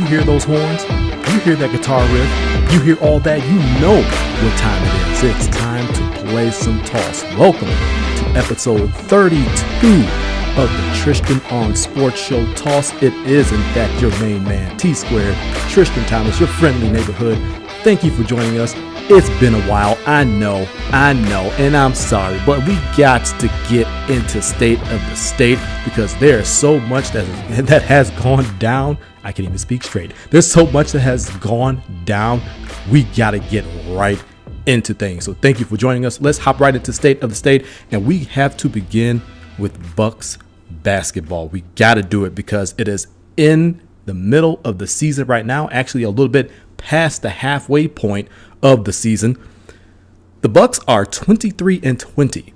hear those horns, you hear that guitar riff, you hear all that, you know what time it is. It's time to play some toss. Welcome to episode 32 of the Tristain on Sports Show Toss. It is, in fact, your main man, T-Squared, Tristain Thomas, your friendly neighborhood. Thank you for joining us. It's been a while, I know, and I'm sorry, but we got to get into state of the state because there's so much that has gone down. I can't even speak straight. There's so much that has gone down. We got to get right into things. So thank you for joining us. Let's hop right into state of the state, and we have to begin with Bucks basketball. We got to do it because it is in the middle of the season right now, actually a little bit past the halfway point of the season. The Bucks are 23-20.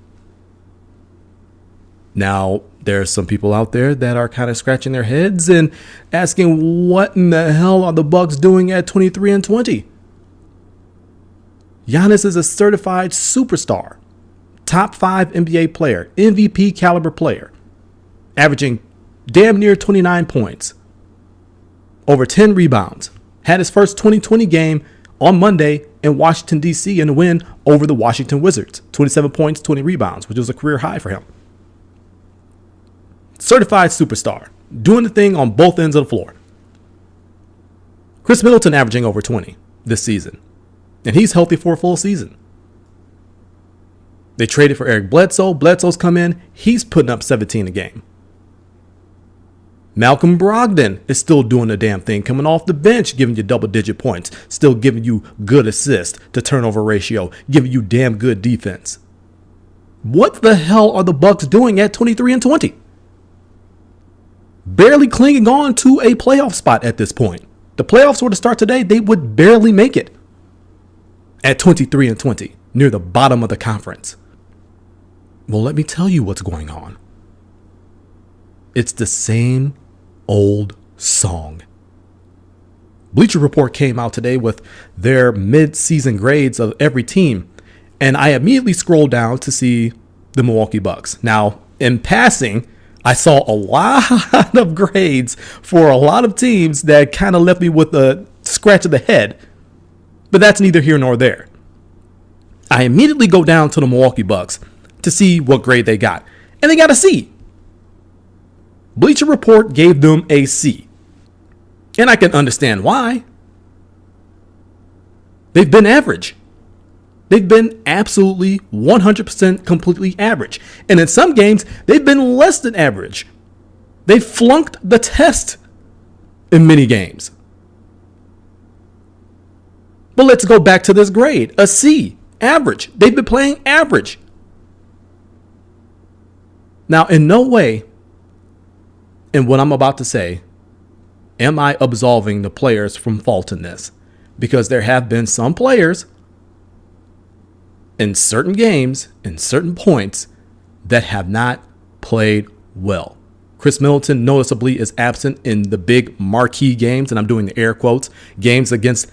Now, there's some people out there that are kind of scratching their heads and asking, what in the hell are the Bucks doing at 23-20? Giannis is a certified superstar, top 5 NBA player, MVP caliber player, averaging damn near 29 points, over 10 rebounds, had his first 2020 game on Monday in Washington, D.C. in a win over the Washington Wizards. 27 points, 20 rebounds, which was a career high for him. Certified superstar, doing the thing on both ends of the floor. Chris Middleton averaging over 20 this season, and he's healthy for a full season. They traded for Eric Bledsoe. Bledsoe's come in. He's putting up 17 a game. Malcolm Brogdon is still doing the damn thing, coming off the bench, giving you double-digit points, still giving you good assist to turnover ratio, giving you damn good defense. What the hell are the Bucks doing at 23-20? Barely clinging on to a playoff spot at this point. The playoffs were to start today, they would barely make it at 23-20, near the bottom of the conference. Well, let me tell you what's going on. It's the same old song. Bleacher Report came out today with their mid-season grades of every team, and I immediately scrolled down to see the Milwaukee Bucks. Now, in passing, I saw a lot of grades for a lot of teams that kind of left me with a scratch of the head, but that's neither here nor there. I immediately go down to the Milwaukee Bucks to see what grade they got, and they got a C. Bleacher Report gave them a C. And I can understand why. They've been average. They've been absolutely 100% completely average. And in some games, they've been less than average. They flunked the test in many games. But let's go back to this grade. A C. Average. They've been playing average. Now, in no way, in what I'm about to say, am I absolving the players from fault in this? Because there have been some players in certain games, in certain points, that have not played well. Chris Middleton noticeably is absent in the big marquee games, and I'm doing the air quotes, games against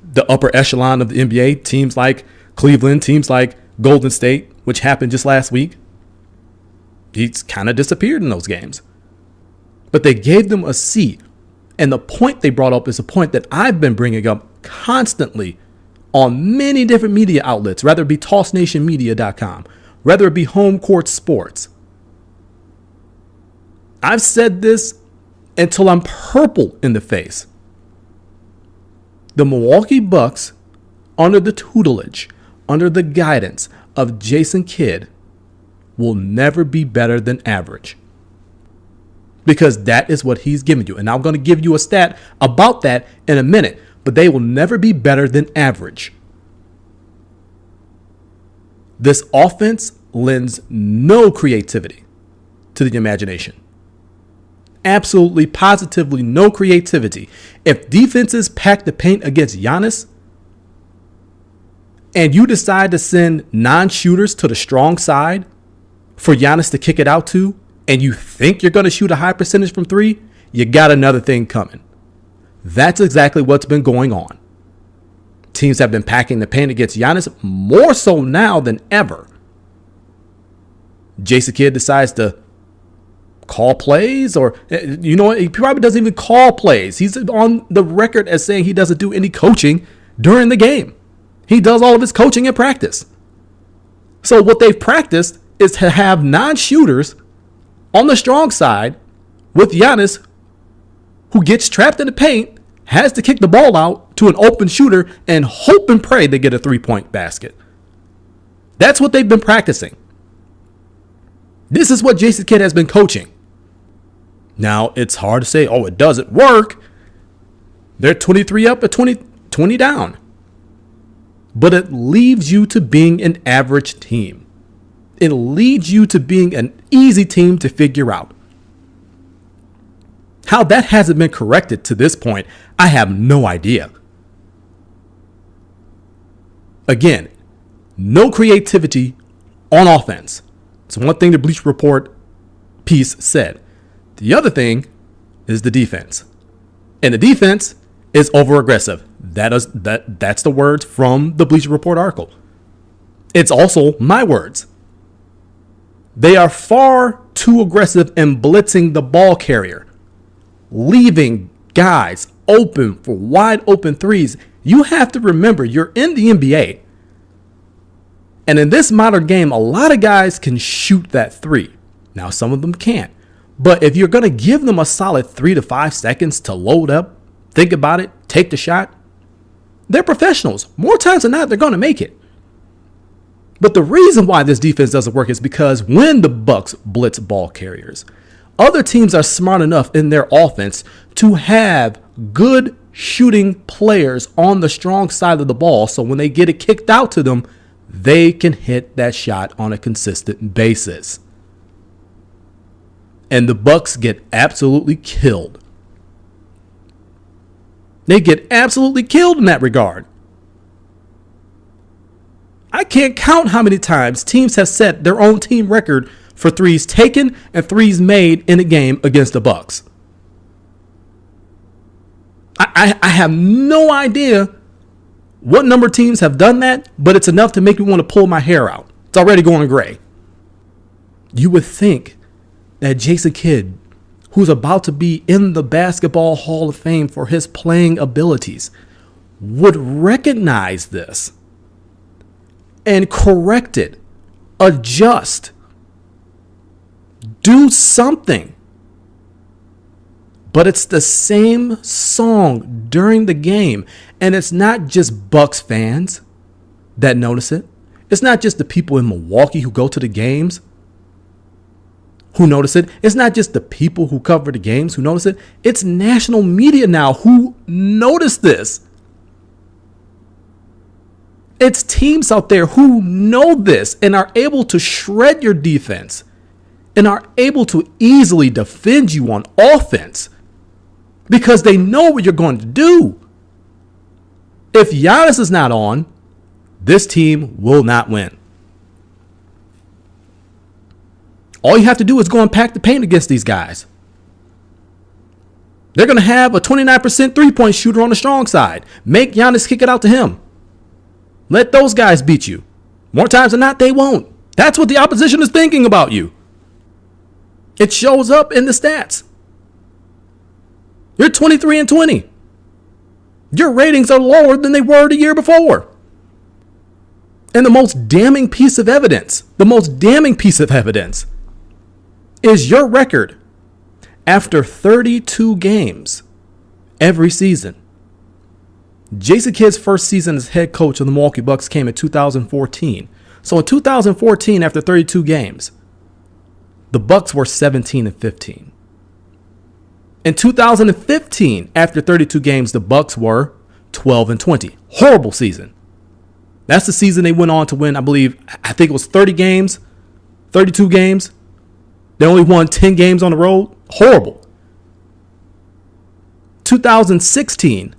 the upper echelon of the NBA, teams like Cleveland, teams like Golden State, which happened just last week. He's kind of disappeared in those games. But they gave them a C. And the point they brought up is a point that I've been bringing up constantly on many different media outlets, whether it be tossnationmedia.com, whether it be Home Court Sports. I've said this until I'm purple in the face. The Milwaukee Bucks, under the tutelage, under the guidance of Jason Kidd, will never be better than average. Because that is what he's giving you. And I'm going to give you a stat about that in a minute. But they will never be better than average. This offense lends no creativity to the imagination. Absolutely, positively no creativity. If defenses pack the paint against Giannis and you decide to send non-shooters to the strong side for Giannis to kick it out to, and you think you're going to shoot a high percentage from three, you got another thing coming. That's exactly what's been going on. Teams have been packing the paint against Giannis more so now than ever. Jason Kidd decides to call plays, or he probably doesn't even call plays. He's on the record as saying he doesn't do any coaching during the game. He does all of his coaching in practice. So what they've practiced is to have non-shooters on the strong side with Giannis, who gets trapped in the paint, has to kick the ball out to an open shooter and hope and pray they get a 3-point basket. That's what they've been practicing. This is what Jason Kidd has been coaching. Now, it's hard to say, it doesn't work. They're 23 up at 20 down. But it leaves you to being an average team. It leads you to being an easy team to figure out. How that hasn't been corrected to this point, I have no idea. Again, no creativity on offense. It's one thing the Bleacher Report piece said. The other thing is the defense. And the defense is over-aggressive. That's the words from the Bleacher Report article. It's also my words. They are far too aggressive in blitzing the ball carrier, leaving guys open for wide open threes. You have to remember, you're in the NBA. And in this modern game, a lot of guys can shoot that three. Now, some of them can't. But if you're going to give them a solid 3 to 5 seconds to load up, think about it, take the shot, they're professionals. More times than not, they're going to make it. But the reason why this defense doesn't work is because when the Bucks blitz ball carriers, other teams are smart enough in their offense to have good shooting players on the strong side of the ball. So when they get it kicked out to them, they can hit that shot on a consistent basis. And the Bucks get absolutely killed. They get absolutely killed in that regard. I can't count how many times teams have set their own team record for threes taken and threes made in a game against the Bucks. I have no idea what number of teams have done that, but it's enough to make me want to pull my hair out. It's already going gray. You would think that Jason Kidd, who's about to be in the Basketball Hall of Fame for his playing abilities, would recognize this and correct it, adjust, do something. But it's the same song during the game. And it's not just Bucks fans that notice it. It's not just the people in Milwaukee who go to the games who notice it. It's not just the people who cover the games who notice it. It's national media now who notice this. It's teams out there who know this and are able to shred your defense and are able to easily defend you on offense because they know what you're going to do. If Giannis is not on, this team will not win. All you have to do is go and pack the paint against these guys. They're going to have a 29% three-point shooter on the strong side. Make Giannis kick it out to him. Let those guys beat you. More times than not, they won't. That's what the opposition is thinking about you. It shows up in the stats. You're 23-20. Your ratings are lower than they were the year before. And the most damning piece of evidence is your record after 32 games every season. Jason Kidd's first season as head coach of the Milwaukee Bucks came in 2014. So in 2014, after 32 games, the Bucks were 17-15. In 2015, after 32 games, the Bucks were 12-20. Horrible season. That's the season they went on to win, I think it was 30 games, 32 games. They only won 10 games on the road. Horrible. 2016,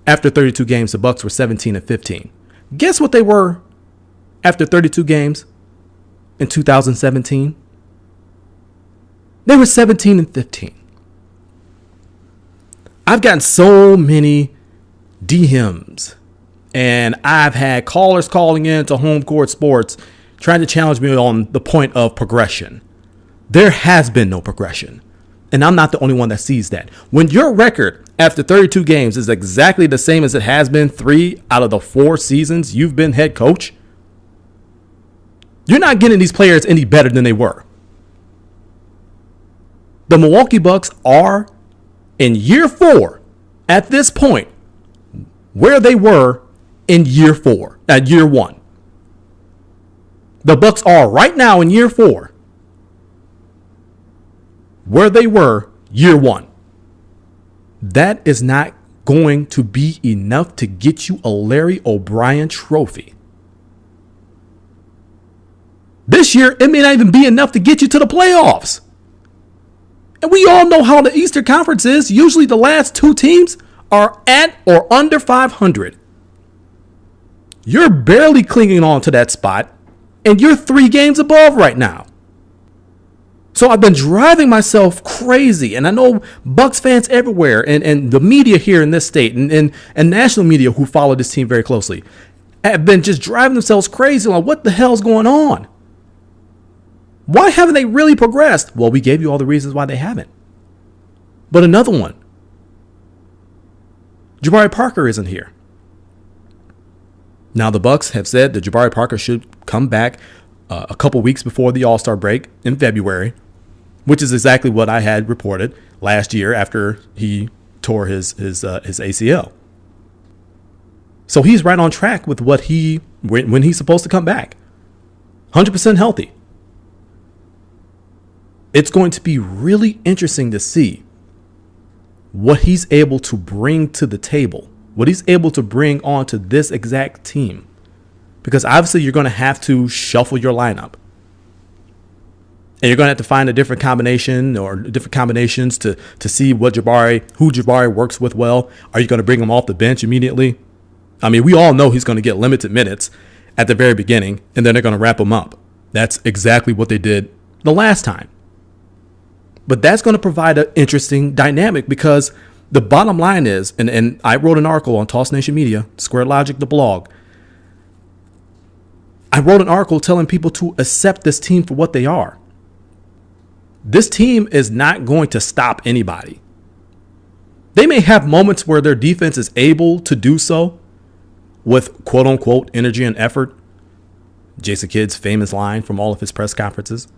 after 32 games, the Bucks were 17-15. Guess what they were after 32 games in 2017? They were 17-15. I've gotten so many DMs, and I've had callers calling in to Home Court Sports trying to challenge me on the point of progression. There has been no progression. And I'm not the only one that sees that. When your record after 32 games is exactly the same as it has been 3 out of the 4 seasons you've been head coach, you're not getting these players any better than they were. The Milwaukee Bucks are in year 4 at this point where they were in year 1. The Bucks are right now in year 4 where they were year 1. That is not going to be enough to get you a Larry O'Brien trophy. This year, it may not even be enough to get you to the playoffs. And we all know how the Eastern Conference is. Usually the last 2 teams are at or under 500. You're barely clinging on to that spot, and you're 3 games above right now. So I've been driving myself crazy, and I know Bucks fans everywhere and the media here in this state and national media who follow this team very closely have been just driving themselves crazy on what the hell's going on. Why haven't they really progressed? Well, we gave you all the reasons why they haven't. But another one, Jabari Parker isn't here. Now the Bucks have said that Jabari Parker should come back a couple weeks before the All-Star break in February, which is exactly what I had reported last year after he tore his ACL. So he's right on track with what when he's supposed to come back. 100% healthy. It's going to be really interesting to see what he's able to bring to the table, what he's able to bring onto this exact team. Because obviously you're going to have to shuffle your lineup. And you're going to have to find a different combination or different combinations to see who Jabari works with well. Are you going to bring him off the bench immediately? I mean, we all know he's going to get limited minutes at the very beginning, and then they're going to wrap him up. That's exactly what they did the last time. But that's going to provide an interesting dynamic because the bottom line is, and I wrote an article on Toss Nation Media, Square Logic, the blog. I wrote an article telling people to accept this team for what they are. This team is not going to stop anybody. They may have moments where their defense is able to do so with quote unquote energy and effort. Jason Kidd's famous line from all of his press conferences.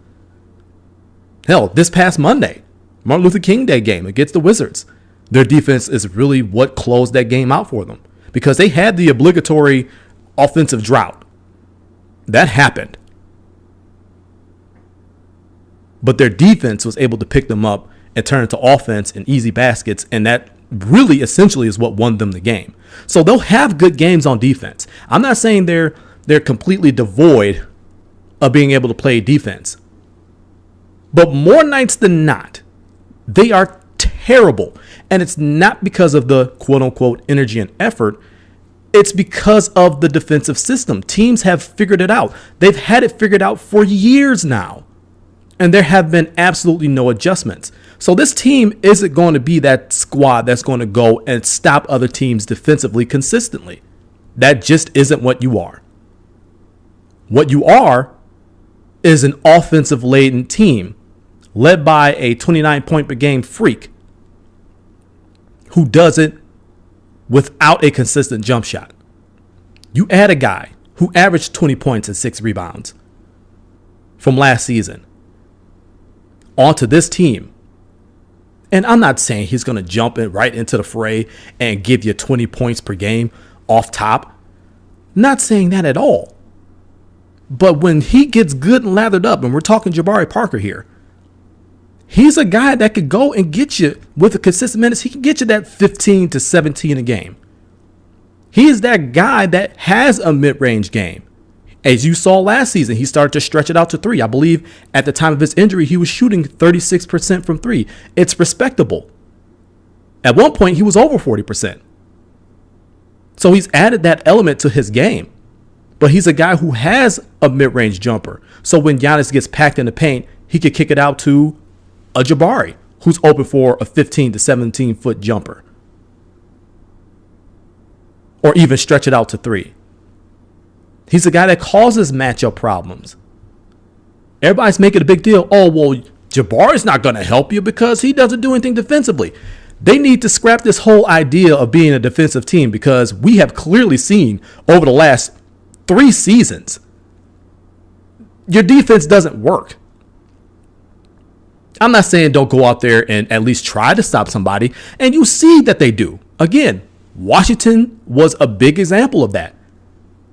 Hell, this past Monday, Martin Luther King Day game against the Wizards. Their defense is really what closed that game out for them because they had the obligatory offensive drought. That happened. But their defense was able to pick them up and turn it to offense and easy baskets. And that really essentially is what won them the game. So they'll have good games on defense. I'm not saying they're completely devoid of being able to play defense. But more nights than not, they are terrible. And it's not because of the quote unquote energy and effort. It's because of the defensive system. Teams have figured it out. They've had it figured out for years now. And there have been absolutely no adjustments. So this team isn't going to be that squad that's going to go and stop other teams defensively consistently. That just isn't what you are. What you are is an offensive-laden team led by a 29-point-per-game freak who does it without a consistent jump shot. You add a guy who averaged 20 points and 6 rebounds from last season onto this team. And I'm not saying he's going to jump in right into the fray and give you 20 points per game off top. Not saying that at all. But when he gets good and lathered up, and we're talking Jabari Parker here, he's a guy that could go and get you with a consistent minutes. He can get you that 15 to 17 a game. He is that guy that has a mid-range game. As you saw last season, he started to stretch it out to 3. I believe at the time of his injury, he was shooting 36% from 3. It's respectable. At one point, he was over 40%. So he's added that element to his game. But he's a guy who has a mid-range jumper. So when Giannis gets packed in the paint, he could kick it out to a Jabari, who's open for a 15 to 17-foot jumper. Or even stretch it out to 3. He's a guy that causes matchup problems. Everybody's making a big deal. Oh, well, Jabari's not going to help you because he doesn't do anything defensively. They need to scrap this whole idea of being a defensive team because we have clearly seen over the last 3 seasons, your defense doesn't work. I'm not saying don't go out there and at least try to stop somebody, and you see that they do. Again, Washington was a big example of that.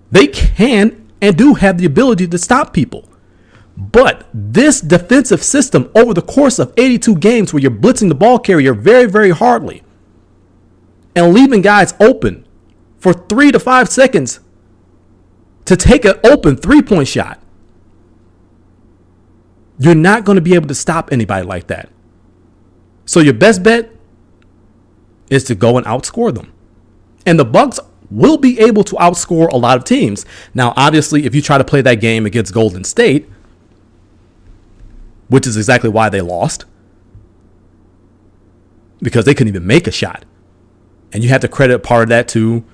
They can and do have the ability to stop people. But this defensive system over the course of 82 games where you're blitzing the ball carrier very, very hardly and leaving guys open for 3 to 5 seconds to take an open 3-point shot, you're not going to be able to stop anybody like that. So your best bet is to go and outscore them. And the Bucks will be able to outscore a lot of teams. Now, obviously, if you try to play that game against Golden State, which is exactly why they lost, because they couldn't even make a shot. And you have to credit part of that to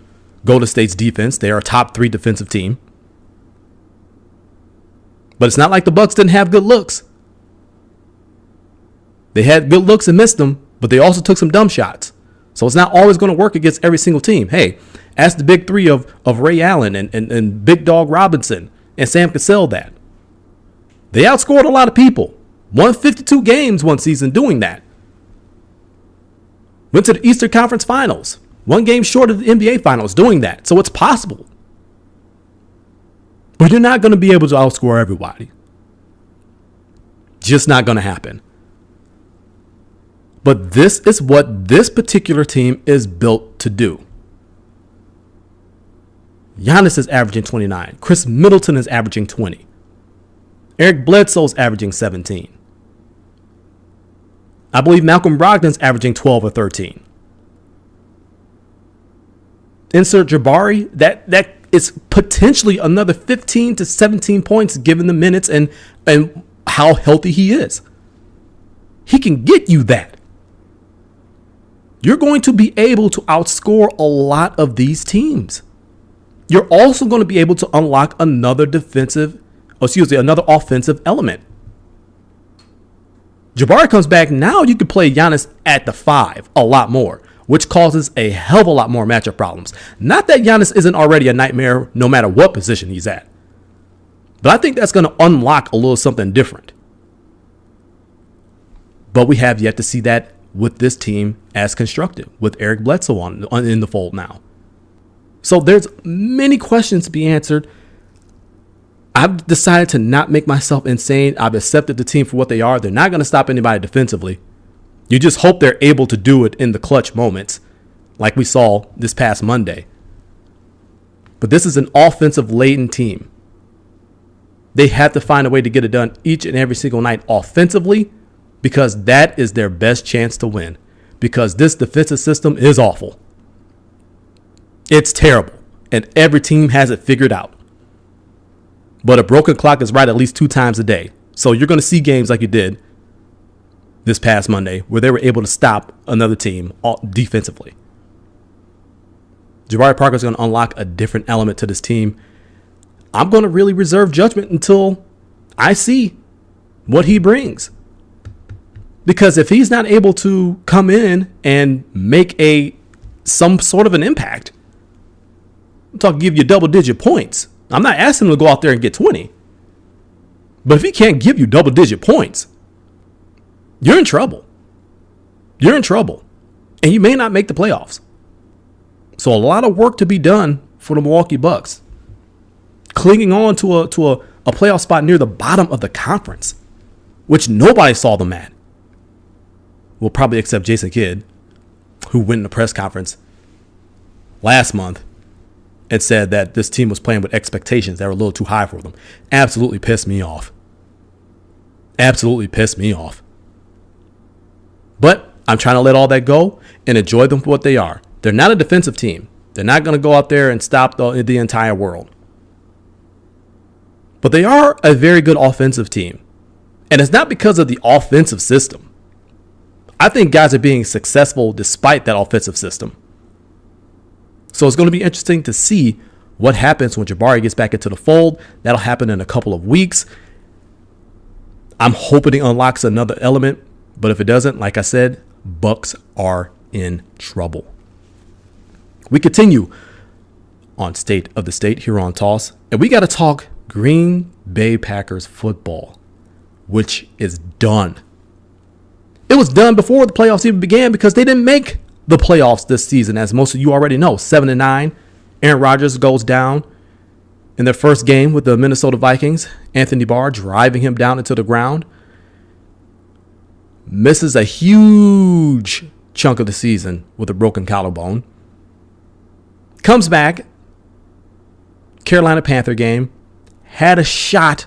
Golden State's defense. They are a top 3 defensive team. But it's not like the Bucks didn't have good looks. They had good looks and missed them, but they also took some dumb shots. So it's not always going to work against every single team. Hey, ask the big 3 of Ray Allen and Big Dog Robinson and Sam Cassell that. They outscored a lot of people. Won 52 games one season doing that. Went to the Eastern Conference Finals. 1 game short of the NBA Finals doing that. So it's possible. But you're not going to be able to outscore everybody. Just not going to happen. But this is what this particular team is built to do. Giannis is averaging 29. Chris Middleton is averaging 20. Eric Bledsoe's averaging 17. I believe Malcolm Brogdon's averaging 12 or 13. Insert Jabari, that is potentially another 15 to 17 points given the minutes and how healthy he is. He can get you that. You're going to be able to outscore a lot of these teams. You're also going to be able to unlock another another offensive element. Jabari comes back. Now you can play Giannis at the 5 a lot more, which causes a hell of a lot more matchup problems. Not that Giannis isn't already a nightmare no matter what position he's at. But I think that's going to unlock a little something different. But we have yet to see that with this team as constructed, with Eric Bledsoe in the fold now. So there's many questions to be answered. I've decided to not make myself insane. I've accepted the team for what they are. They're not going to stop anybody defensively. You just hope they're able to do it in the clutch moments, like we saw this past Monday. But this is an offensive-laden team. They have to find a way to get it done each and every single night offensively, because that is their best chance to win. Because this defensive system is awful. It's terrible, and every team has it figured out. But a broken clock is right at least 2 times a day. So you're going to see games like you did this past Monday where they were able to stop another team defensively. Jabari Parker is going to unlock a different element to this team. I'm going to really reserve judgment until I see what he brings. Because if he's not able to come in and make some sort of an impact, I'm talking give you double-digit points. I'm not asking him to go out there and get 20. But if he can't give you double-digit points, you're in trouble. You're in trouble. And you may not make the playoffs. So a lot of work to be done for the Milwaukee Bucks. Clinging on to a playoff spot near the bottom of the conference, which nobody saw them at. Well, probably except Jason Kidd, who went in the press conference last month and said that this team was playing with expectations that were a little too high for them. Absolutely pissed me off. Absolutely pissed me off. But I'm trying to let all that go and enjoy them for what they are. They're not a defensive team. They're not going to go out there and stop the entire world. But they are a very good offensive team. And it's not because of the offensive system. I think guys are being successful despite that offensive system. So it's going to be interesting to see what happens when Jabari gets back into the fold. That'll happen in a couple of weeks. I'm hoping it unlocks another element, but if it doesn't, like I said, Bucks are in trouble. We continue on State of the State here on Toss, and we got to talk Green Bay Packers football, which is done. It was done before the playoffs even began because they didn't make the playoffs this season, as most of you already know. 7-9. Aaron Rodgers goes down in their first game with the Minnesota Vikings. Anthony Barr driving him down into the ground. Misses a huge chunk of the season with a broken collarbone. Comes back. Carolina Panther game. Had a shot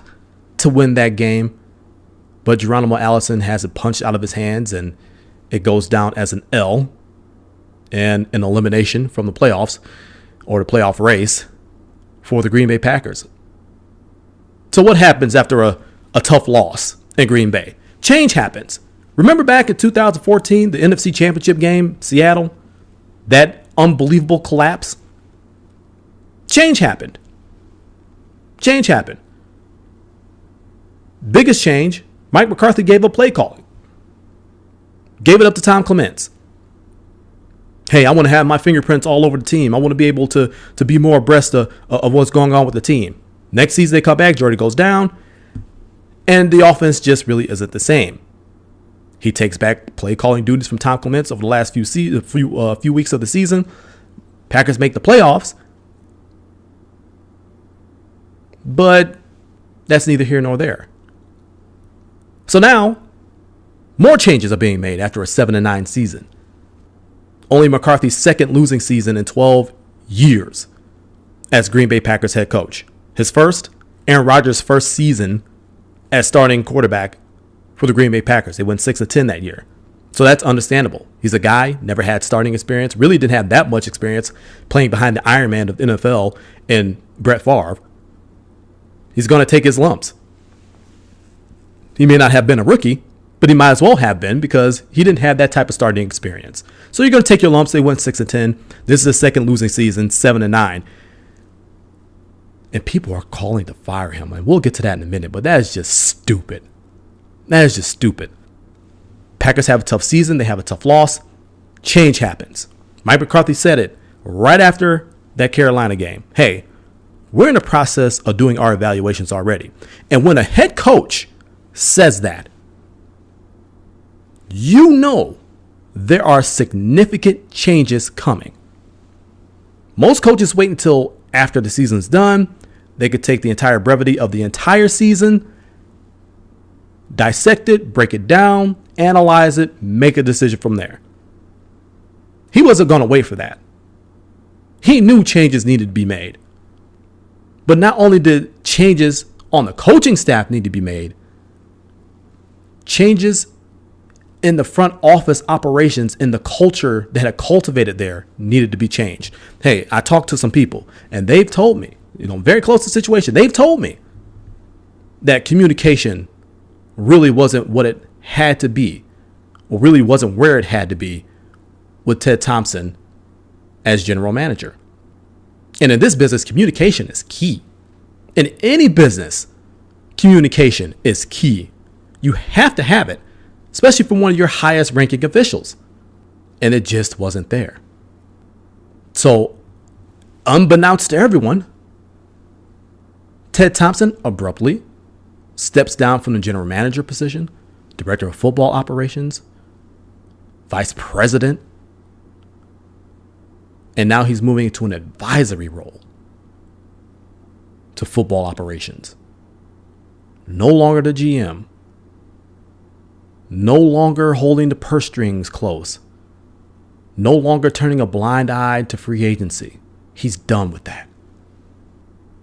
to win that game, but Geronimo Allison has it punched out of his hands, and it goes down as an L and an elimination from the playoffs or the playoff race for the Green Bay Packers. So what happens after a tough loss in Green Bay? Change happens. Remember back in 2014, the NFC Championship game, Seattle, that unbelievable collapse? Change happened. Change happened. Biggest change, Mike McCarthy gave up play calling. Gave it up to Tom Clements. Hey, I want to have my fingerprints all over the team. I want to be able to be more abreast of what's going on with the team. Next season they come back, Jordy goes down, and the offense just really isn't the same. He takes back play calling duties from Tom Clements over the last few weeks of the season. Packers make the playoffs. But that's neither here nor there. So now, more changes are being made after a 7-9 season. Only McCarthy's second losing season in 12 years as Green Bay Packers head coach. His first, Aaron Rodgers' first season as starting quarterback for the Green Bay Packers. They went 6-10 that year. So that's understandable. He's a guy, never had starting experience, really didn't have that much experience playing behind the Iron Man of the NFL in Brett Favre. He's going to take his lumps. He may not have been a rookie, but he might as well have been because he didn't have that type of starting experience. So you're going to take your lumps. They went 6-10. This is the second losing season, 7-9. And people are calling to fire him. And we'll get to that in a minute, but that is just stupid. That is just stupid. Packers have a tough season. They have a tough loss. Change happens. Mike McCarthy said it right after that Carolina game. Hey, we're in the process of doing our evaluations already. And when a head coach says that, you know there are significant changes coming. Most coaches wait until after the season's done. They could take the entire brevity of the entire season, dissect it, break it down, analyze it, make a decision from there. He wasn't going to wait for that. He knew changes needed to be made. But not only did changes on the coaching staff need to be made, changes in the front office operations, in the culture that had cultivated there, needed to be changed. Hey, I talked to some people and they've told me, very close to the situation, they've told me that communication really wasn't what it had to be, or really wasn't where it had to be with Ted Thompson as general manager. And in this business, communication is key. In any business, communication is key. You have to have it, especially from one of your highest ranking officials. And it just wasn't there. So, unbeknownst to everyone, Ted Thompson abruptly steps down from the general manager position, director of football operations, vice president, and now he's moving into an advisory role to football operations. No longer the GM. No longer holding the purse strings close. No longer turning a blind eye to free agency. He's done with that.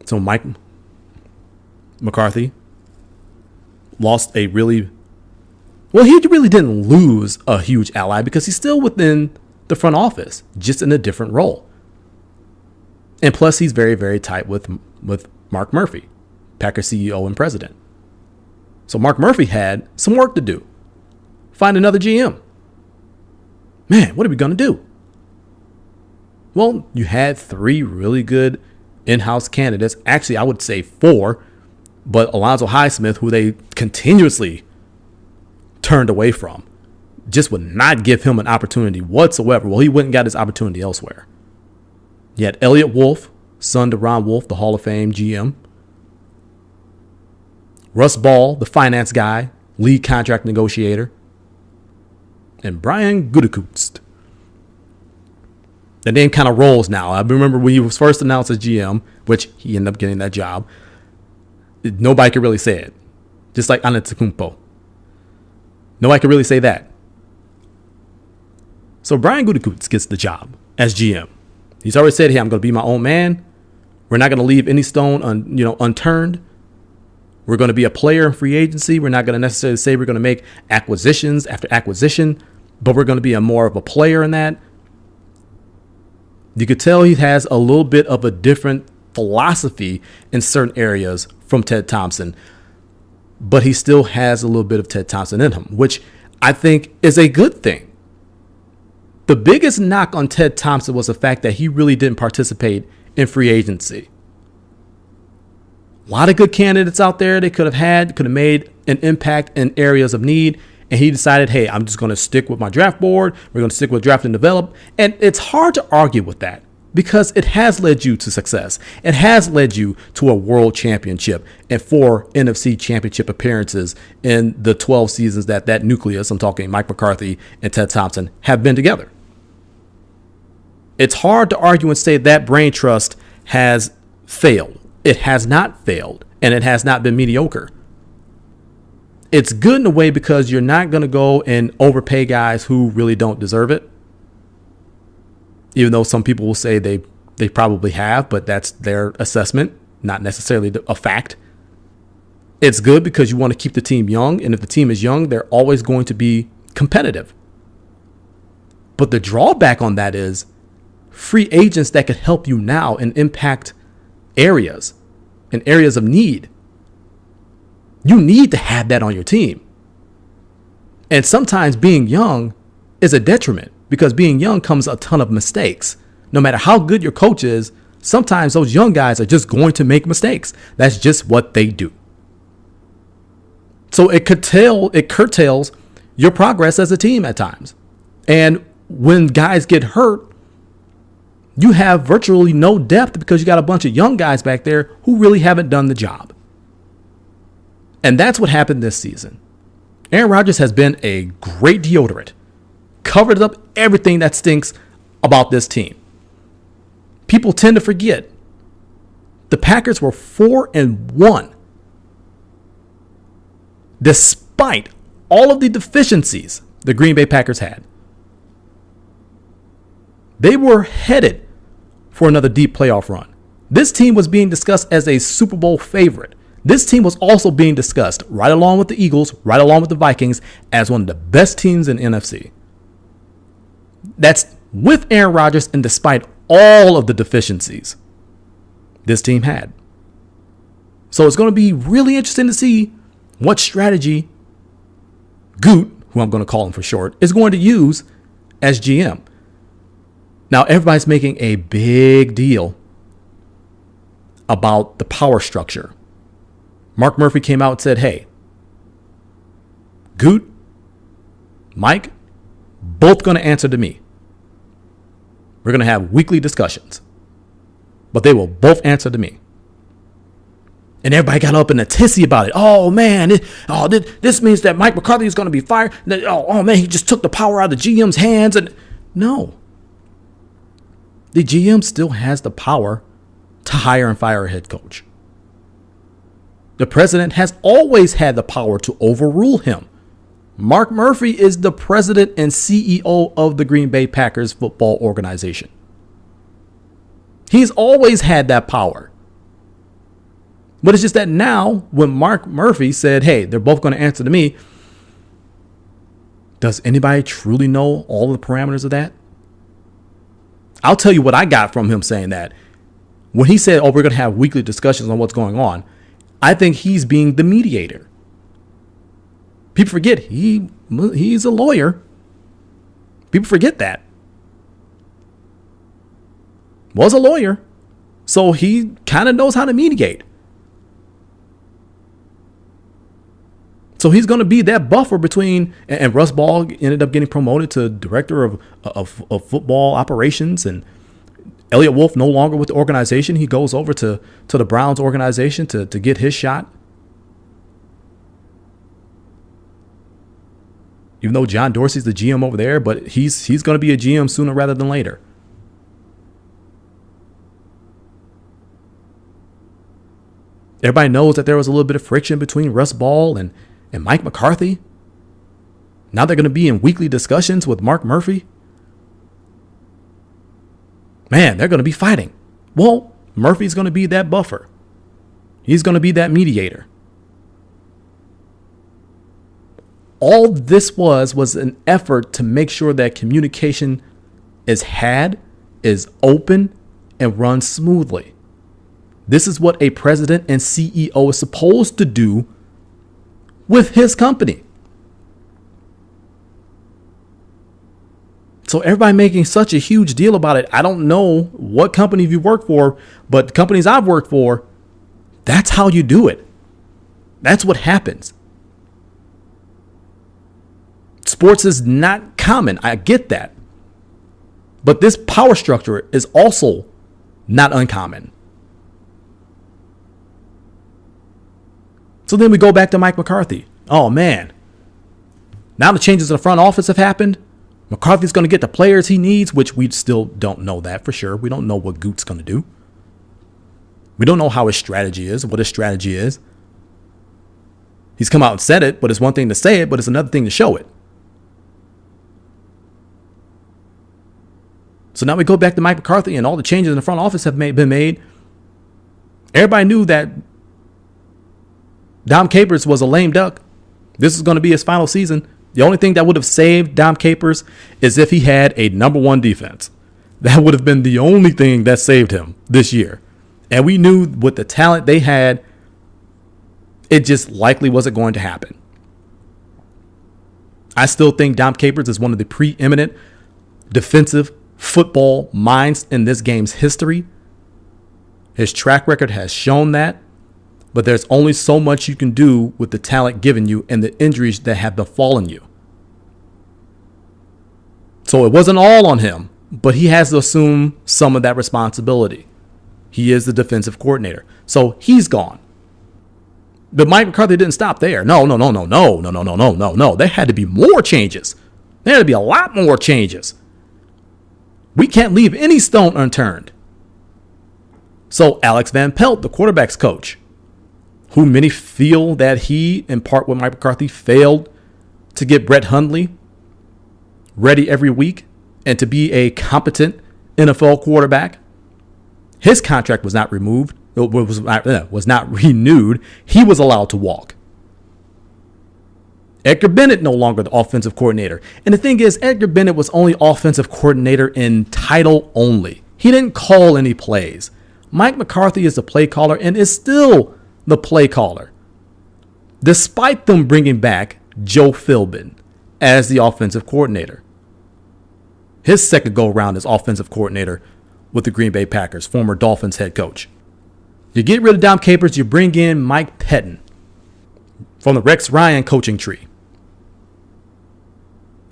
So Mike McCarthy lost he really didn't lose a huge ally because he's still within the front office, just in a different role. And plus, he's very, very tight with Mark Murphy, Packers CEO and president. So Mark Murphy had some work to do. Find another GM. Man, what are we going to do? Well, you had 3 really good in-house candidates. Actually, I would say 4. But Alonzo Highsmith, who they continuously turned away from, just would not give him an opportunity whatsoever. Well, he went and got his opportunity elsewhere. You had Elliot Wolf, son to Ron Wolf, the Hall of Fame GM. Russ Ball, the finance guy, lead contract negotiator. And Brian Gutekunst. The name kind of rolls now. I remember when he was first announced as GM, which he ended up getting that job. Nobody could really say it. Just like Antetokounmpo. Nobody could really say that. So Brian Gutekunst gets the job as GM. He's already said, hey, I'm going to be my own man. We're not going to leave any stone unturned. We're going to be a player in free agency. We're not going to necessarily say we're going to make acquisitions after acquisition, but we're going to be more of a player in that. You could tell he has a little bit of a different philosophy in certain areas from Ted Thompson, but he still has a little bit of Ted Thompson in him, which I think is a good thing. The biggest knock on Ted Thompson was the fact that he really didn't participate in free agency. A lot of good candidates out there they could have made an impact in areas of need. And he decided, hey, I'm just going to stick with my draft board. We're going to stick with draft and develop. And it's hard to argue with that because it has led you to success. It has led you to a world championship and 4 NFC championship appearances in the 12 seasons that nucleus, I'm talking Mike McCarthy and Ted Thompson, have been together. It's hard to argue and say that brain trust has failed. It has not failed, and it has not been mediocre. It's good in a way because you're not going to go and overpay guys who really don't deserve it. Even though some people will say they probably have, but that's their assessment, not necessarily a fact. It's good because you want to keep the team young, and if the team is young, they're always going to be competitive. But the drawback on that is free agents that could help you now and impact areas and areas of need. You need to have that on your team. And sometimes being young is a detriment because being young comes a ton of mistakes. No matter how good your coach is, sometimes those young guys are just going to make mistakes. That's just what they do. So it curtails your progress as a team at times. And when guys get hurt, you have virtually no depth because you got a bunch of young guys back there who really haven't done the job. And that's what happened this season. Aaron Rodgers has been a great deodorant, covered up everything that stinks about this team. People tend to forget the Packers were 4-1, despite all of the deficiencies the Green Bay Packers had. They were headed for another deep playoff run. This team was being discussed as a Super Bowl favorite. This team was also being discussed, right along with the Eagles, right along with the Vikings, as one of the best teams in NFC. That's with Aaron Rodgers and despite all of the deficiencies this team had. So it's going to be really interesting to see what strategy Goot, who I'm going to call him for short, is going to use as GM. Now, everybody's making a big deal about the power structure. Mark Murphy came out and said, hey, Goot, Mike, both going to answer to me. We're going to have weekly discussions, but they will both answer to me. And everybody got up in a tizzy about it. Oh, man, this means that Mike McCarthy is going to be fired. Oh, man, he just took the power out of the GM's hands. And no. The GM still has the power to hire and fire a head coach. The president has always had the power to overrule him. Mark Murphy is the president and CEO of the Green Bay Packers football organization. He's always had that power. But it's just that now, when Mark Murphy said, hey, they're both going to answer to me, does anybody truly know all the parameters of that? I'll tell you what I got from him saying that. When he said, oh, we're going to have weekly discussions on what's going on, I think he's being the mediator. People forget he's a lawyer. People forget that. Was a lawyer. So he kind of knows how to mediate. So he's going to be that buffer between, and Russ Ball ended up getting promoted to director of football operations, and Elliot Wolf no longer with the organization. He goes over to the Browns organization to get his shot. Even though John Dorsey's the GM over there, but he's going to be a GM sooner rather than later. Everybody knows that there was a little bit of friction between Russ Ball and Mike McCarthy. Now they're going to be in weekly discussions with Mark Murphy. Man, they're going to be fighting. Well, Murphy's going to be that buffer. He's going to be that mediator. All this was an effort to make sure that communication is open, and runs smoothly. This is what a president and CEO is supposed to do with his company. So everybody making such a huge deal about it. I don't know what company you work for, but companies I've worked for, that's how you do it. That's what happens. Sports is not common. I get that. But this power structure is also not uncommon. So then we go back to Mike McCarthy. Oh, man. Now the changes in the front office have happened. McCarthy's going to get the players he needs, which we still don't know that for sure. We don't know what Goot's going to do. We don't know how his strategy is, what his strategy is. He's come out and said it, but it's one thing to say it, but it's another thing to show it. So now we go back to Mike McCarthy, and all the changes in the front office have been made. Everybody knew that Dom Capers was a lame duck. This is going to be his final season. The only thing that would have saved Dom Capers is if he had a number one defense. That would have been the only thing that saved him this year. And we knew with the talent they had, it just likely wasn't going to happen. I still think Dom Capers is one of the preeminent defensive football minds in this game's history. His track record has shown that. But there's only so much you can do with the talent given you and the injuries that have befallen you. So it wasn't all on him, but he has to assume some of that responsibility. He is the defensive coordinator. So he's gone. But Mike McCarthy didn't stop there. No. There had to be more changes. There had to be a lot more changes. We can't leave any stone unturned. So Alex Van Pelt, the quarterback's coach, who many feel that he, in part with Mike McCarthy, failed to get Brett Hundley ready every week and to be a competent NFL quarterback. His contract was not removed. It was not renewed. He was allowed to walk. Edgar Bennett no longer the offensive coordinator. And the thing is, Edgar Bennett was only offensive coordinator in title only. He didn't call any plays. Mike McCarthy is the play caller and is still the play caller, despite them bringing back Joe Philbin as the offensive coordinator. His second go around as offensive coordinator with the Green Bay Packers, former Dolphins head coach. You get rid of Dom Capers, you bring in Mike Pettin from the Rex Ryan coaching tree.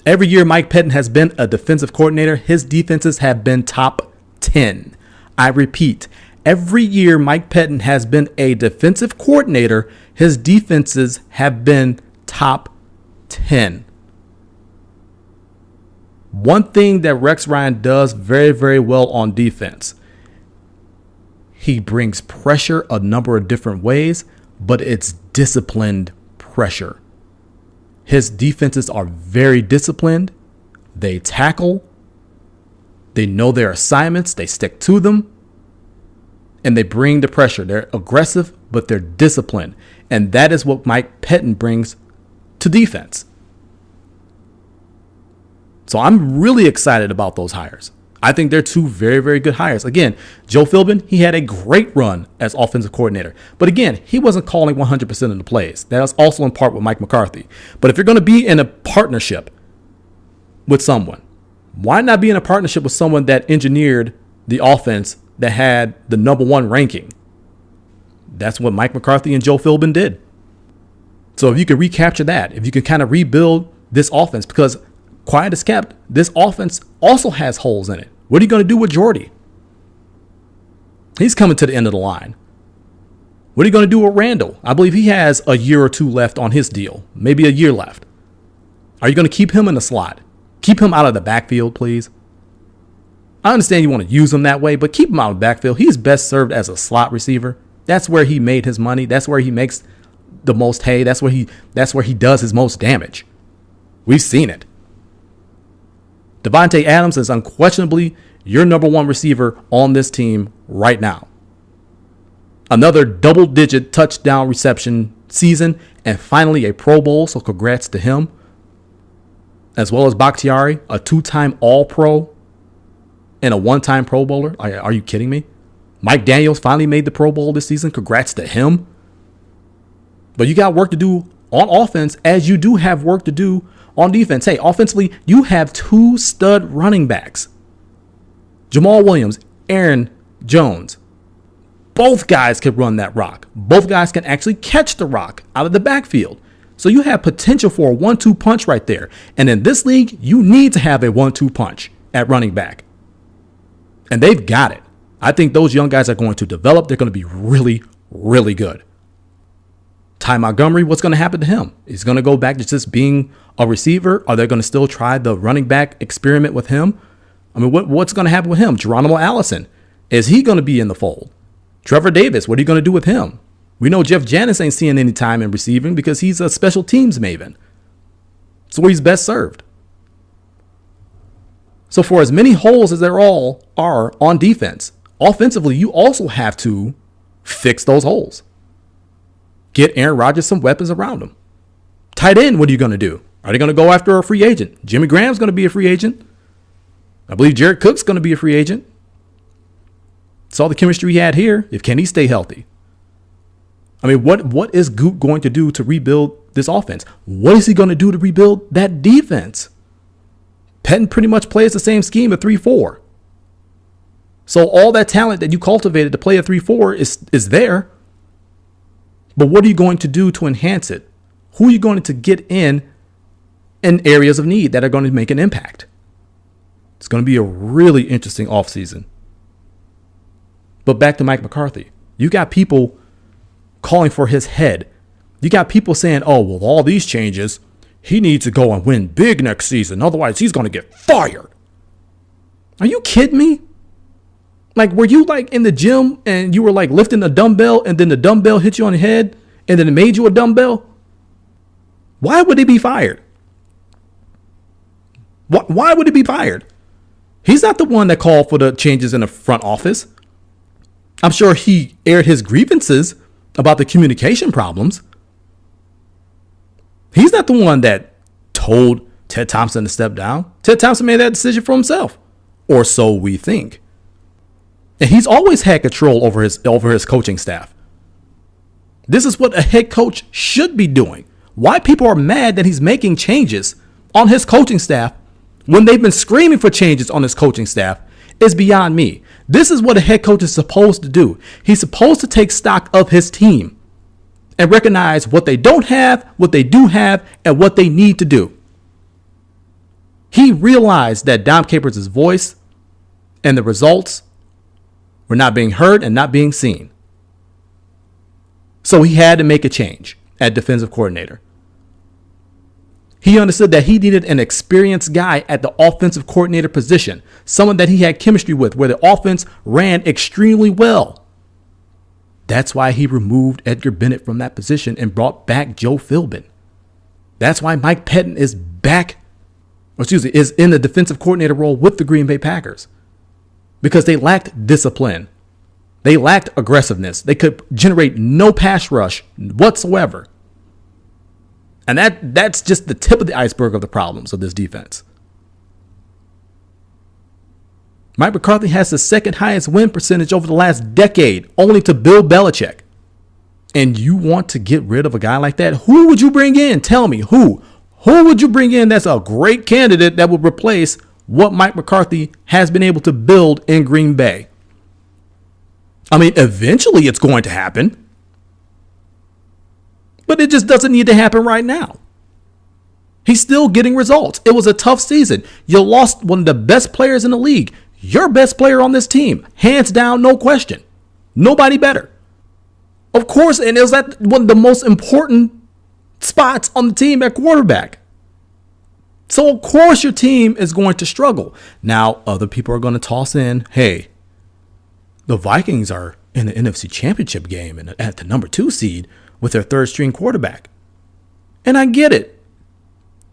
Every year Mike Pettin has been a defensive coordinator, his defenses have been top 10. I repeat, every year Mike Pettin has been a defensive coordinator, his defenses have been top 10. One thing that Rex Ryan does very, very well on defense, he brings pressure a number of different ways, but it's disciplined pressure. His defenses are very disciplined. They tackle. They know their assignments. They stick to them. And they bring the pressure. They're aggressive, but they're disciplined. And that is what Mike Pettin brings to defense. So I'm really excited about those hires. I think they're two very, very good hires. Again, Joe Philbin, he had a great run as offensive coordinator. But again, he wasn't calling 100% of the plays. That was also in part with Mike McCarthy. But if you're going to be in a partnership with someone, why not be in a partnership with someone that engineered the offense that had the number one ranking? That's what Mike McCarthy and Joe Philbin did. So if you can recapture that, if you can kind of rebuild this offense, because quiet as kept, this offense also has holes in it. What are you going to do with Jordy? He's coming to the end of the line. What are you going to do with Randall? I believe he has a year or two left on his deal, maybe a year left. Are you going to keep him in the slot? Keep him out of the backfield, please. I understand you want to use him that way, but keep him out of the backfield. He's best served as a slot receiver. That's where he made his money. That's where he makes the most hay. That's where he does his most damage. We've seen it. Davante Adams is unquestionably your number one receiver on this team right now. Another double-digit touchdown reception season and finally a Pro Bowl, so congrats to him. As well as Bakhtiari, a two-time All-Pro and a one-time Pro Bowler. Are you kidding me? Mike Daniels finally made the Pro Bowl this season. Congrats to him. But you got work to do on offense, as you do have work to do on defense. Hey, offensively, you have two stud running backs. Jamal Williams, Aaron Jones. Both guys can run that rock. Both guys can actually catch the rock out of the backfield. So you have potential for a 1-2 punch right there. And in this league, you need to have a 1-2 punch at running back. And they've got it. I think those young guys are going to develop. They're going to be really, really good. Ty Montgomery, what's going to happen to him? He's going to go back to just being a receiver? Are they going to still try the running back experiment with him? I mean, what's going to happen with him? Geronimo Allison, is he going to be in the fold? Trevor Davis, what are you going to do with him? We know Jeff Janis ain't seeing any time in receiving because he's a special teams maven. So where he's best served. So for as many holes as there all are on defense, offensively, you also have to fix those holes. Get Aaron Rodgers some weapons around him. Tight end, what are you going to do? Are they going to go after a free agent? Jimmy Graham's going to be a free agent. I believe Jared Cook's going to be a free agent. Saw the chemistry he had here. Can he stay healthy? I mean, what is Goot going to do to rebuild this offense? What is he going to do to rebuild that defense? Pettin pretty much plays the same scheme of 3-4. So all that talent that you cultivated to play a 3-4 is there. But what are you going to do to enhance it? Who are you going to get in areas of need that are going to make an impact? It's going to be a really interesting offseason. But back to Mike McCarthy. You got people calling for his head. You got people saying, oh, well, all these changes, he needs to go and win big next season. Otherwise, he's going to get fired. Are you kidding me? Like, were you like in the gym and you were like lifting a dumbbell and then the dumbbell hit you on the head and then it made you a dumbbell? Why would he be fired? Why would he be fired? He's not the one that called for the changes in the front office. I'm sure he aired his grievances about the communication problems. He's not the one that told Ted Thompson to step down. Ted Thompson made that decision for himself, or so we think. And he's always had control over his coaching staff. This is what a head coach should be doing. Why people are mad that he's making changes on his coaching staff when they've been screaming for changes on his coaching staff is beyond me. This is what a head coach is supposed to do. He's supposed to take stock of his team and recognize what they don't have, what they do have, and what they need to do. He realized that Dom Capers' voice and the results were not being heard and not being seen. So he had to make a change at defensive coordinator. He understood that he needed an experienced guy at the offensive coordinator position, someone that he had chemistry with, where the offense ran extremely well. That's why he removed Edgar Bennett from that position and brought back Joe Philbin. That's why Mike Pettin is is in the defensive coordinator role with the Green Bay Packers. Because they lacked discipline. They lacked aggressiveness. They could generate no pass rush whatsoever. And that's just the tip of the iceberg of the problems of this defense. Mike McCarthy has the second highest win percentage over the last decade, only to Bill Belichick. And you want to get rid of a guy like that? Who would you bring in? Tell me, who? Who would you bring in that's a great candidate that would replace what Mike McCarthy has been able to build in Green Bay? I mean, eventually it's going to happen. But it just doesn't need to happen right now. He's still getting results. It was a tough season. You lost one of the best players in the league. Your best player on this team. Hands down, no question. Nobody better. Of course, and it was at one of the most important spots on the team at quarterback. So, of course, your team is going to struggle. Now, other people are going to toss in, hey, the Vikings are in the NFC Championship game and at the number 2 seed with their third string quarterback. And I get it.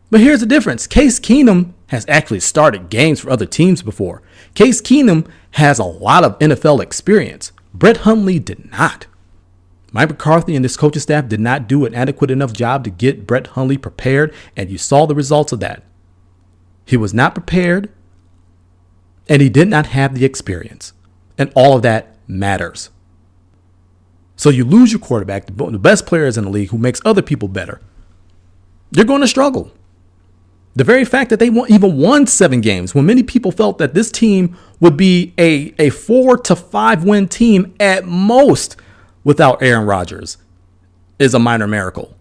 But here's the difference. Case Keenum has actually started games for other teams before. Case Keenum has a lot of NFL experience. Brett Hundley did not. Mike McCarthy and his coaching staff did not do an adequate enough job to get Brett Hundley prepared, and you saw the results of that. He was not prepared, and he did not have the experience. And all of that matters. So you lose your quarterback, the best players in the league who makes other people better. You're going to struggle. The very fact that they even won 7 games when many people felt that this team would be a 4 to 5 win team at most without Aaron Rodgers is a minor miracle.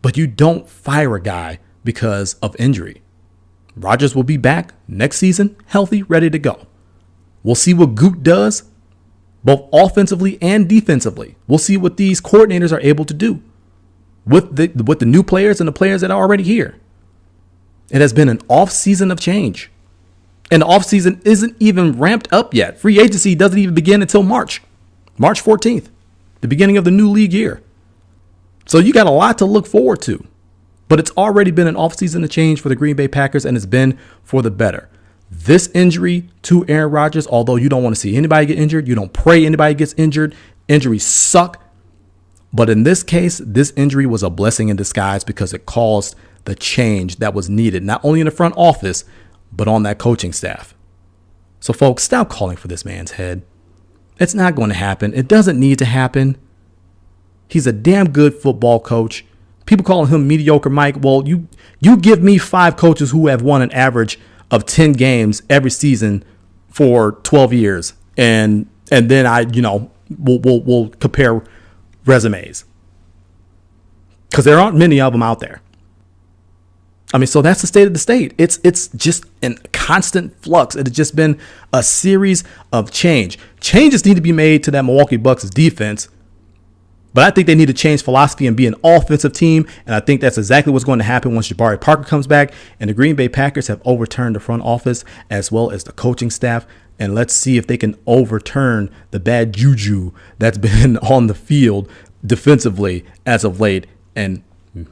But you don't fire a guy because of injury. Rodgers will be back next season, healthy, ready to go. We'll see what Goot does, both offensively and defensively. We'll see what these coordinators are able to do with the new players and the players that are already here. It has been an off-season of change. And the off-season isn't even ramped up yet. Free agency doesn't even begin until March 14th, the beginning of the new league year. So you got a lot to look forward to. But it's already been an off-season of change for the Green Bay Packers, and it's been for the better. This injury to Aaron Rodgers, although you don't want to see anybody get injured, you don't pray anybody gets injured. Injuries suck. But in this case, this injury was a blessing in disguise because it caused the change that was needed, not only in the front office, but on that coaching staff. So folks, stop calling for this man's head. It's not going to happen. It doesn't need to happen. He's a damn good football coach. People calling him mediocre Mike. Well, you give me 5 coaches who have won an average of 10 games every season for 12 years. And then we'll compare resumes. Because there aren't many of them out there. I mean, so that's the state of the state. It's just in constant flux. It has just been a series of change. Changes need to be made to that Milwaukee Bucks defense. But I think they need to change philosophy and be an offensive team. And I think that's exactly what's going to happen once Jabari Parker comes back. And the Green Bay Packers have overturned the front office as well as the coaching staff. And let's see if they can overturn the bad juju that's been on the field defensively as of late. And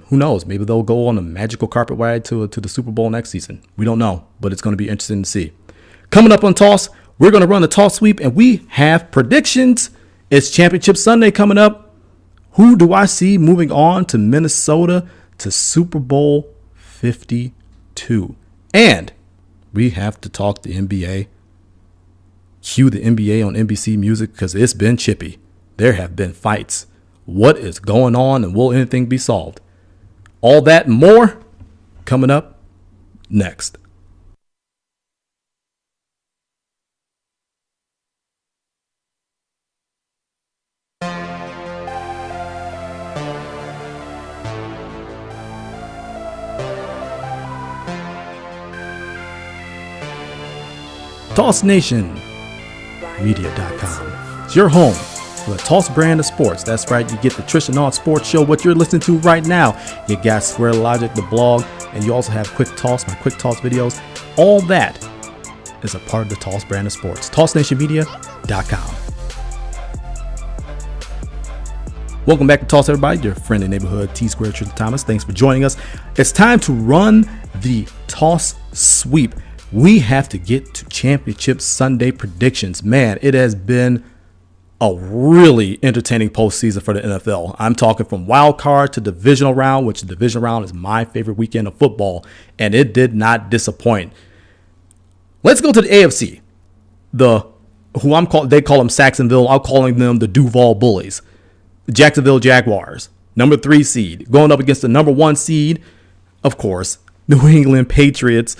who knows? Maybe they'll go on a magical carpet ride to the Super Bowl next season. We don't know, but it's going to be interesting to see. Coming up on Toss, we're going to run the Toss sweep, and we have predictions. It's Championship Sunday coming up. Who do I see moving on to Minnesota to Super Bowl 52? And we have to talk the NBA. Cue the NBA on NBC Music because it's been chippy. There have been fights. What is going on, and will anything be solved? All that and more coming up next. TossNationMedia.com. It's your home for the Toss brand of sports. That's right, you get the Tristain Sports Show, what you're listening to right now. You got Square Logic, the blog, and you also have Quick Toss, my Quick Toss videos. All that is a part of the Toss brand of sports. TossNationMedia.com. Welcome back to Toss, everybody. Your friendly neighborhood T-Square Tristan Thomas. Thanks for joining us. It's time to run the Toss sweep. We have to get to Championship Sunday predictions. Man, it has been a really entertaining postseason for the NFL. I'm talking from wild card to divisional round, which the divisional round is my favorite weekend of football, and it did not disappoint. Let's go to the AFC. They call them Saxonville. I'm calling them the Duval Bullies. The Jacksonville Jaguars, number 3 seed, going up against the number 1 seed, of course, New England Patriots.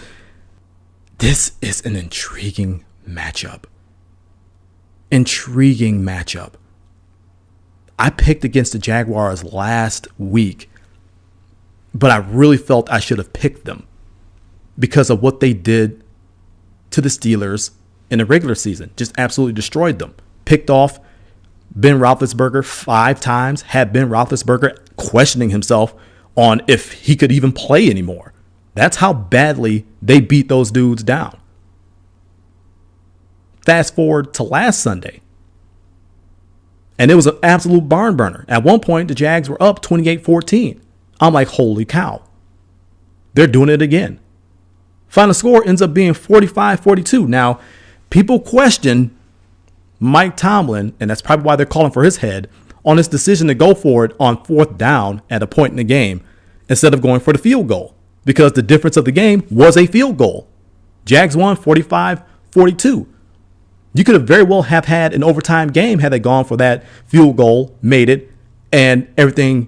This is an intriguing matchup. I picked against the Jaguars last week, but I really felt I should have picked them because of what they did to the Steelers in the regular season. Just absolutely destroyed them. Picked off Ben Roethlisberger 5 times, had Ben Roethlisberger questioning himself on if he could even play anymore. That's how badly they beat those dudes down. Fast forward to last Sunday, and it was an absolute barn burner. At one point, the Jags were up 28-14. I'm like, holy cow. They're doing it again. Final score ends up being 45-42. Now, people question Mike Tomlin, and that's probably why they're calling for his head, on his decision to go for it on 4th down at a point in the game instead of going for the field goal, because the difference of the game was a field goal. Jags won 45-42. You could have very well have had an overtime game had they gone for that field goal, made it, and everything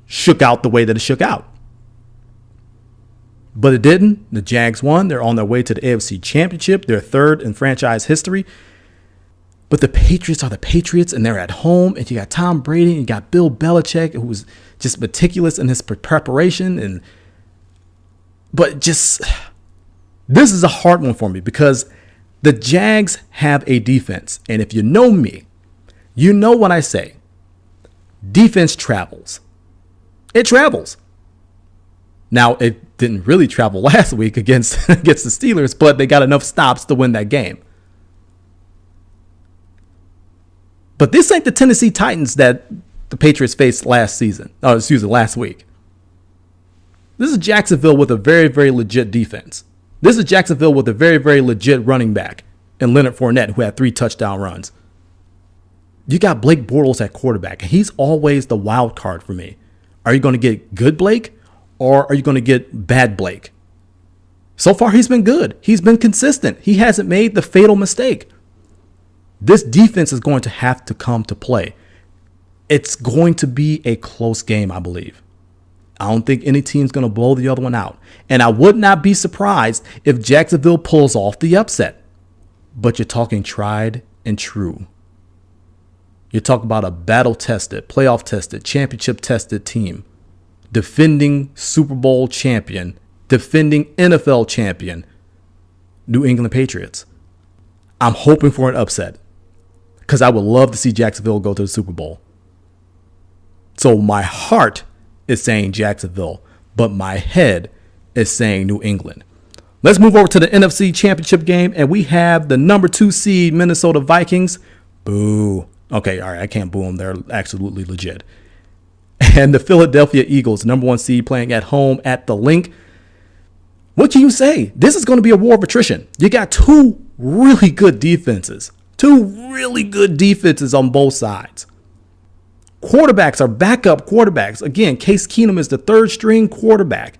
shook out the way that it shook out. But it didn't. The Jags won. They're on their way to the AFC Championship. They're 3rd in franchise history. But the Patriots are the Patriots, and they're at home. And you got Tom Brady, and you got Bill Belichick, who was just meticulous in his preparation. But this is a hard one for me because the Jags have a defense. And if you know me, you know what I say. Defense travels. It travels. Now, it didn't really travel last week against the Steelers, but they got enough stops to win that game. But this ain't the Tennessee Titans that the Patriots faced last week. This is Jacksonville with a very, very legit defense. This is Jacksonville with a very, very legit running back and Leonard Fournette, who had 3 touchdown runs. You got Blake Bortles at quarterback, and he's always the wild card for me. Are you going to get good Blake, or are you going to get bad Blake? So far, he's been good. He's been consistent. He hasn't made the fatal mistake. This defense is going to have to come to play. It's going to be a close game, I believe. I don't think any team's going to blow the other one out. And I would not be surprised if Jacksonville pulls off the upset. But you're talking tried and true. You're talking about a battle-tested, playoff-tested, championship-tested team. Defending Super Bowl champion, defending NFL champion, New England Patriots. I'm hoping for an upset because I would love to see Jacksonville go to the Super Bowl. So my heart is saying Jacksonville, but my head is saying New England. Let's move over to the NFC Championship game, and we have the number 2 seed Minnesota Vikings. Boo. Okay, all right, I can't boo them. They're absolutely legit. And the Philadelphia Eagles, number 1 seed, playing at home at the Link. What can you say? This is going to be a war of attrition. You got 2 really good defenses. 2 really good defenses on both sides. Quarterbacks are backup quarterbacks. Again, Case Keenum is the 3rd string quarterback.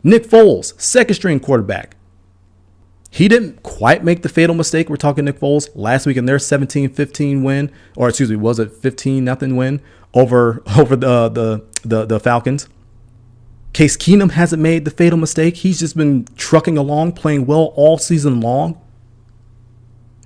Nick Foles, 2nd string quarterback. He didn't quite make the fatal mistake. We're talking Nick Foles last week in their 17-15 win, or excuse me, was it 15-0 win over the Falcons? Case Keenum hasn't made the fatal mistake. He's just been trucking along, playing well all season long.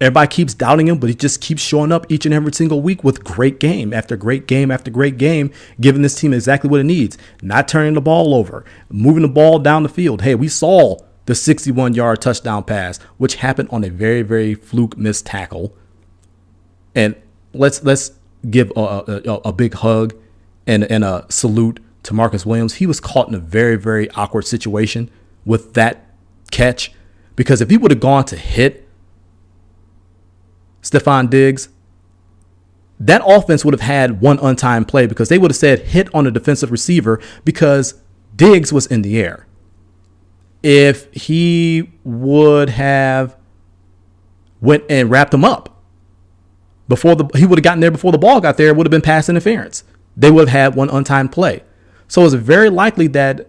Everybody keeps doubting him, but he just keeps showing up each and every single week with great game after great game after great game, giving this team exactly what it needs. Not turning the ball over, moving the ball down the field. Hey, we saw the 61-yard touchdown pass, which happened on a very, very fluke missed tackle. And let's give a big hug and a salute to Marcus Williams. He was caught in a very, very awkward situation with that catch, because if he would have gone to hit Stephon Diggs, that offense would have had one untimed play, because they would have said hit on the defensive receiver because Diggs was in the air. If he would have went and wrapped him up he would have gotten there before the ball got there, it would have been pass interference. They would have had one untimed play. So it's very likely that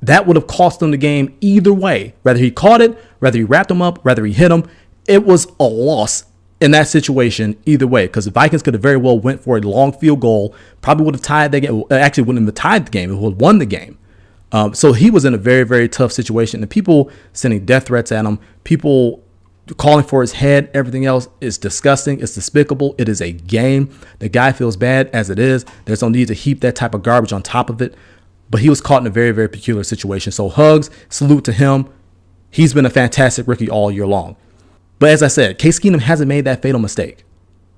would have cost them the game either way. Whether he caught it, whether he wrapped him up, whether he hit him, it was a loss in that situation either way, because the Vikings could have very well went for a long field goal, probably would have tied the game. Actually, wouldn't have tied the game. It would have won the game. So he was in a very, very tough situation. And people sending death threats at him, people calling for his head, everything else is disgusting. It's despicable. It is a game. The guy feels bad as it is. There's no need to heap that type of garbage on top of it. But he was caught in a very, very peculiar situation. So hugs, salute to him. He's been a fantastic rookie all year long. But as I said, Case Keenum hasn't made that fatal mistake.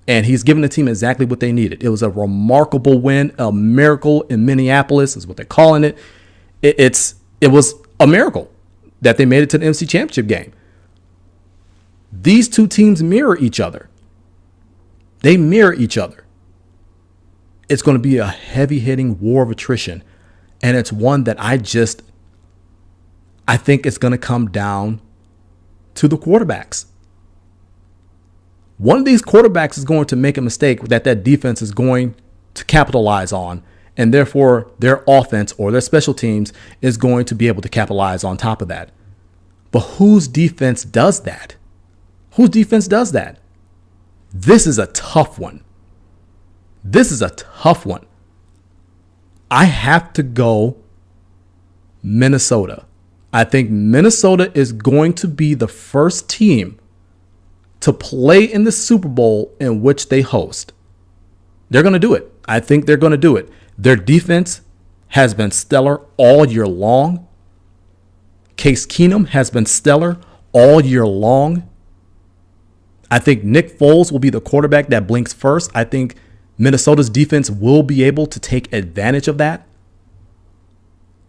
And he's given the team exactly what they needed. It was a remarkable win, a miracle in Minneapolis is what they're calling it. It was a miracle that they made it to the NFC Championship game. These two teams mirror each other. They mirror each other. It's going to be a heavy-hitting war of attrition. And it's one that I think it's going to come down to the quarterbacks. One of these quarterbacks is going to make a mistake that defense is going to capitalize on. And therefore, their offense or their special teams is going to be able to capitalize on top of that. But whose defense does that? Whose defense does that? This is a tough one. This is a tough one. I have to go Minnesota. I think Minnesota is going to be the first team to play in the Super Bowl in which they host. They're going to do it. I think they're going to do it. Their defense has been stellar all year long. Case Keenum has been stellar all year long. I think Nick Foles will be the quarterback that blinks first. I think Minnesota's defense will be able to take advantage of that.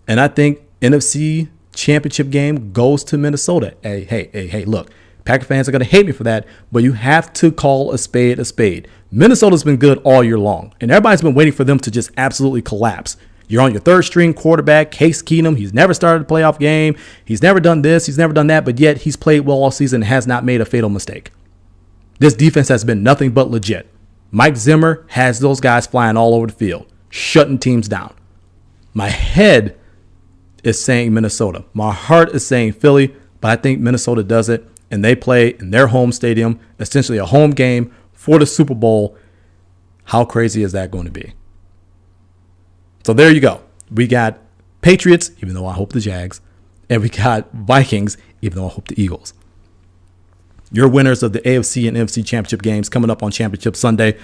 And I think NFC Championship game goes to Minnesota. Hey, look. Packer fans are going to hate me for that, but you have to call a spade a spade. Minnesota's been good all year long, and everybody's been waiting for them to just absolutely collapse. You're on your third string quarterback, Case Keenum. He's never started a playoff game. He's never done this. He's never done that, but yet he's played well all season and has not made a fatal mistake. This defense has been nothing but legit. Mike Zimmer has those guys flying all over the field, shutting teams down. My head is saying Minnesota. My heart is saying Philly, but I think Minnesota does it. And they play in their home stadium, essentially a home game for the Super Bowl. How crazy is that going to be? So there you go. We got Patriots, even though I hope the Jags, and we got Vikings, even though I hope the Eagles. Your winners of the AFC and NFC championship games coming up on Championship Sunday.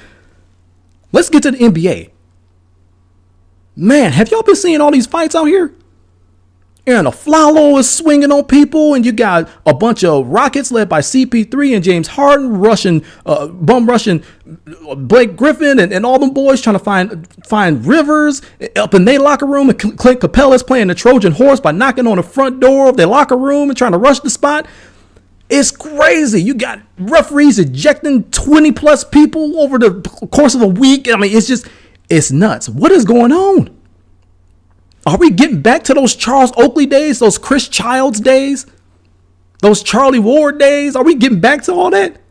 Let's get to the NBA. Man, have y'all been seeing all these fights out here? And a Flalo is swinging on people, and you got a bunch of Rockets led by CP3 and James Harden rushing Blake Griffin and all them boys trying to find Rivers up in their locker room. And Clint Capella's playing the Trojan horse by knocking on the front door of their locker room and trying to rush the spot. It's crazy. You got referees ejecting 20 plus people over the course of a week. I mean, it's nuts. What is going on? Are we getting back to those Charles Oakley days, those Chris Childs days, those Charlie Ward days? Are we getting back to all that?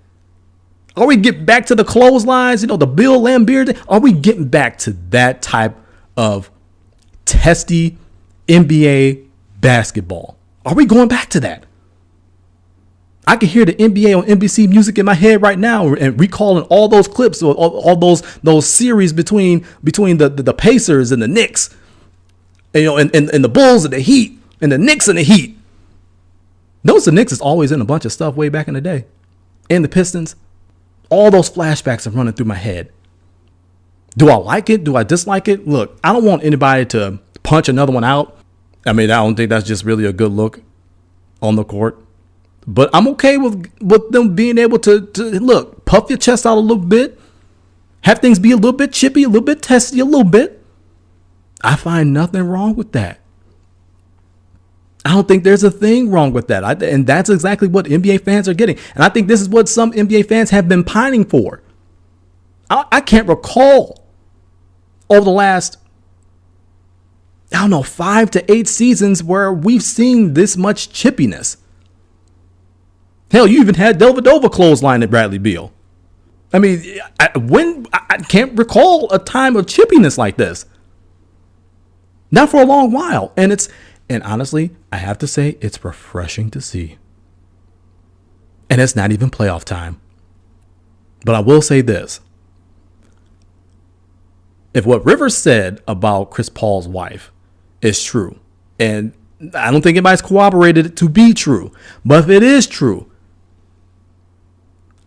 Are we getting back to the clotheslines, the Bill Laimbeer day? Are we getting back to that type of testy NBA basketball? Are we going back to that? I can hear the NBA on NBC music in my head right now and recalling all those clips, all those series between the Pacers and the Knicks. And the Bulls and the Heat and the Knicks and the Heat. Notice the Knicks is always in a bunch of stuff way back in the day. And the Pistons. All those flashbacks are running through my head. Do I like it? Do I dislike it? Look, I don't want anybody to punch another one out. I mean, I don't think that's just really a good look on the court. But I'm okay with them being able to look, puff your chest out a little bit. Have things be a little bit chippy, a little bit testy, a little bit. I find nothing wrong with that. I don't think there's a thing wrong with that. And that's exactly what NBA fans are getting. And I think this is what some NBA fans have been pining for. I can't recall over the last, 5 to 8 seasons where we've seen this much chippiness. Hell, you even had Dellavedova clothesline at Bradley Beal. I mean, I can't recall a time of chippiness like this. Not for a long while. And honestly, I have to say, it's refreshing to see. And it's not even playoff time. But I will say this. If what Rivers said about Chris Paul's wife is true, and I don't think anybody's corroborated it to be true, but if it is true,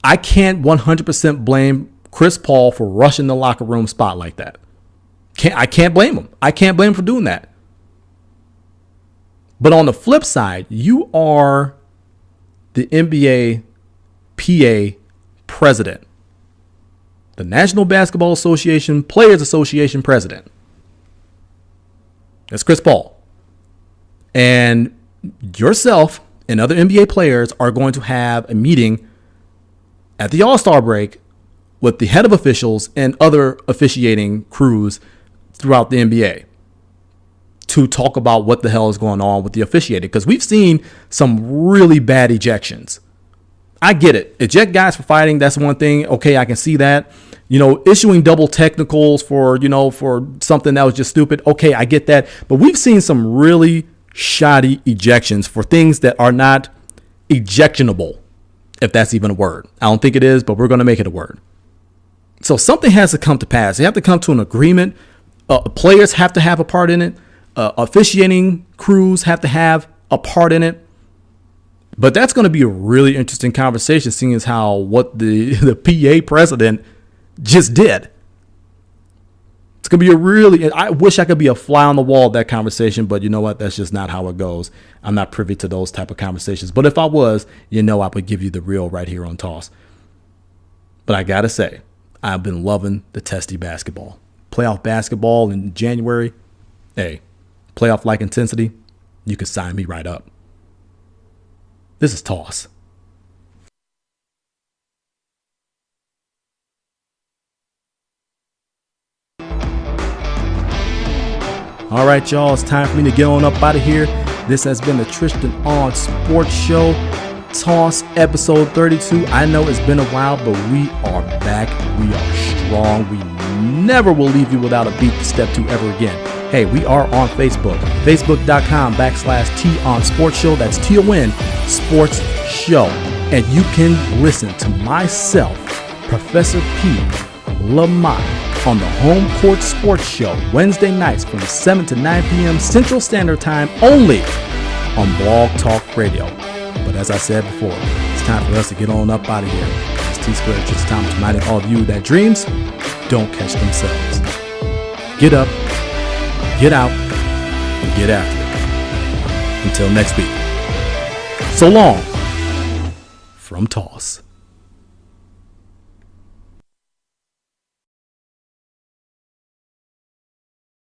I can't 100% blame Chris Paul for rushing the locker room spot like that. I can't blame him. I can't blame him for doing that. But on the flip side, you are the NBA PA president, the National Basketball Association Players Association president. That's Chris Paul. And yourself and other NBA players are going to have a meeting at the All-Star break with the head of officials and other officiating crews throughout the NBA to talk about what the hell is going on with the officiating. Because we've seen some really bad ejections. I get it. Eject guys for fighting, that's one thing. Okay, I can see that. Issuing double technicals for something that was just stupid. Okay, I get that. But we've seen some really shoddy ejections for things that are not ejectionable, if that's even a word. I don't think it is, but we're going to make it a word. So something has to come to pass. They have to come to an agreement. Players have to have a part in it. Officiating crews have to have a part in it. But that's going to be a really interesting conversation, seeing as how what the PA president just did. It's going to be I wish I could be a fly on the wall of that conversation, but you know what? That's just not how it goes. I'm not privy to those type of conversations. But if I was, I would give you the real right here on Toss. But I got to say, I've been loving the testy basketball. Playoff basketball in January. Hey, playoff-like intensity. You can sign me right up. This is Toss. All right, y'all. It's time for me to get on up out of here. This has been the Tristain on Sports Show. Toss episode 32. I know it's been a while, but we are back. We are strong. We never will leave you without a beat to step to ever again. Hey, we are on Facebook. Facebook.com/T on Sports Show. That's TON Sports Show. And you can listen to myself, Professor P. Lamont, on the Home Court Sports Show, Wednesday nights from 7 to 9 p.m. Central Standard Time, only on Blog Talk Radio. But as I said before, it's time for us to get on up out of here. It's T-Squared, just time to remind all of you that dreams don't catch themselves. Get up, get out, and get after it. Until next week. So long from Toss.